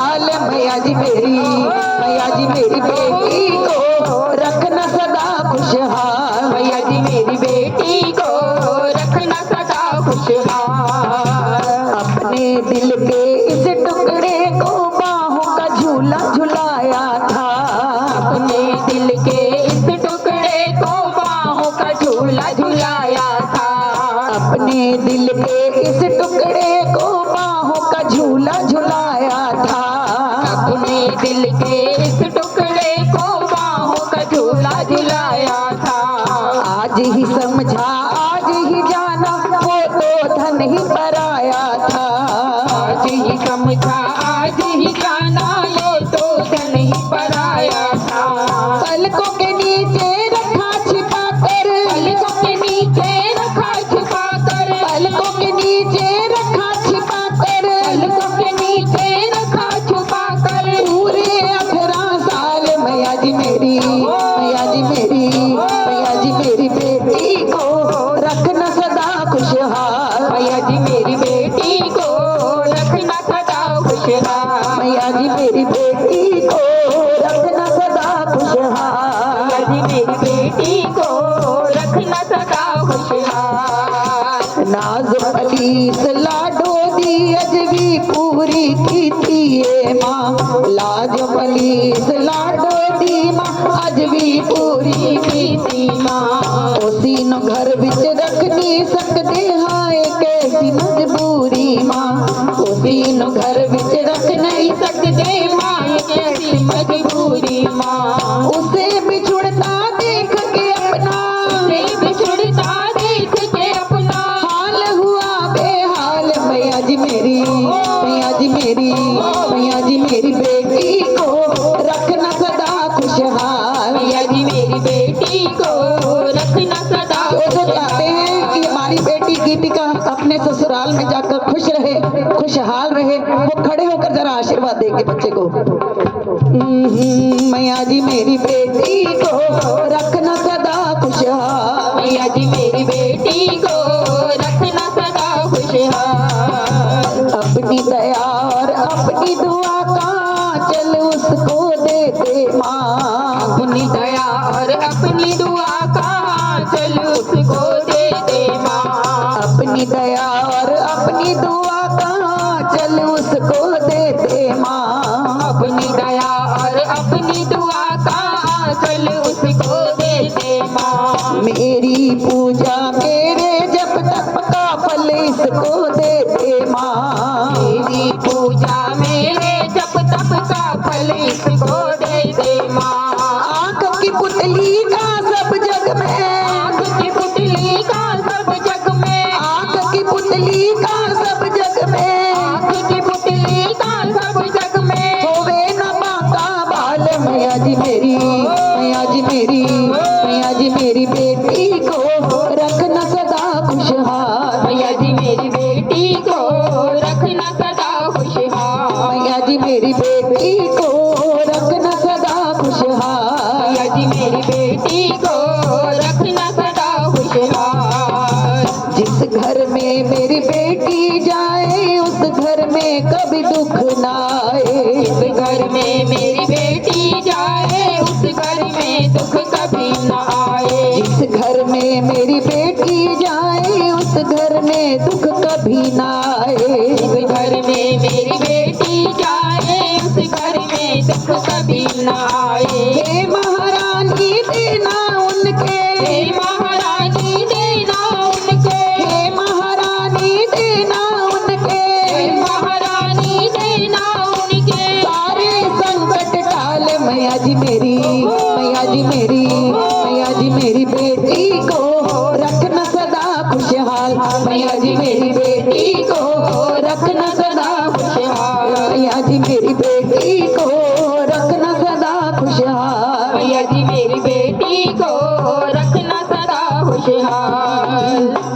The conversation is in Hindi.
मैया जी मेरी बेटी को रखना सदा खुशहाल। मैया जी मेरी बेटी को रखना सदा खुशहाल। अपने दिल के इस टुकड़े को बाहों का झूला झुलाया था। अपने दिल के इस टुकड़े को बाहों का झूला झुलाया था। अपने दिल के इस टुकड़े को बाहों का झूला झुलाया था। अपने दिल के इस टुकड़े को बाहों का झूला झुलाया था। आज ही समझा आज ही जाना वो तो धन ही पराया था। आज ही समझा आज ही जाना ये तो धन ही पराया था। पलकों के नीचे रखा छिपा कर, पलकों के नीचे रखा छिपा कर, पलकों के नीचे रखा छिपा कर, पलकों के नीचे रखा छुपा कर। पूरे 18 साल मैया जी मेरी बेटी को रखना सदा खुशहाल। मैया जी मेरी बेटी को रखना सदा खुशहाल। मैया जी मेरी बेटी को रखना सदा खुशहाल। मैया जी मेरी बेटी को रखना सदा खुशहाल। नाजुक अलीस लाडो दी अजवी पूरी की थी ये माँ। लाज अलीस लाडो दी माँ अजवी पूरी की थी माँ। उसी नो घर विच रख नहीं सकते हाय कैसी मजबूरी माँ। उसी नो घर विच रख नहीं सकते माँ कैसी मजबूरी माँ। उसे बिछुड़ता देख के अपना, उसे बिछुड़ता देख के अपना हाल हुआ बेहाल। मैया जी मेरी बेटी को रखना सदा खुशहाल। मैया जी मेरी बेटी को रखना सदा जो चाहते हैं कि हमारी बेटी गीतिका अपने ससुराल में जाकर खुश रहे, खुशहाल रहे, वो खड़े होकर जरा आशीर्वाद देंगे बच्चे को। मैया जी मेरी बेटी को रखना सदा खुशहाल। मैया जी मेरी बेटी को रखना सदा खुशहाल। अपनी दया और अपनी दुआ का चल उसको दे दे माँ। अपनी दया और अपनी दुआ का चल उसको दे दे माँ। अपनी दया और अपनी दुआ का चल उसको दे दे माँ। अपनी दया और अपनी दुआ का चल उसको दे दे माँ। मेरी पूजा मेरे जब तक का फल इसको दे दे माँ। मेरी पूजा मेरे जब तक का फल इसको दे दे माँ। आँख की पुतली का सब जग में, आँख की पुतली का सब जग में, आँख की पुतली का सब जग में, आँख की पुतली का सब जग में होवे न बाका बाल। मैया जी मेरी बेटी को रखना सदा खुशहाल। मैया जी मेरी बेटी को रखना सदा खुशहाल। मैया जी मेरी बेटी को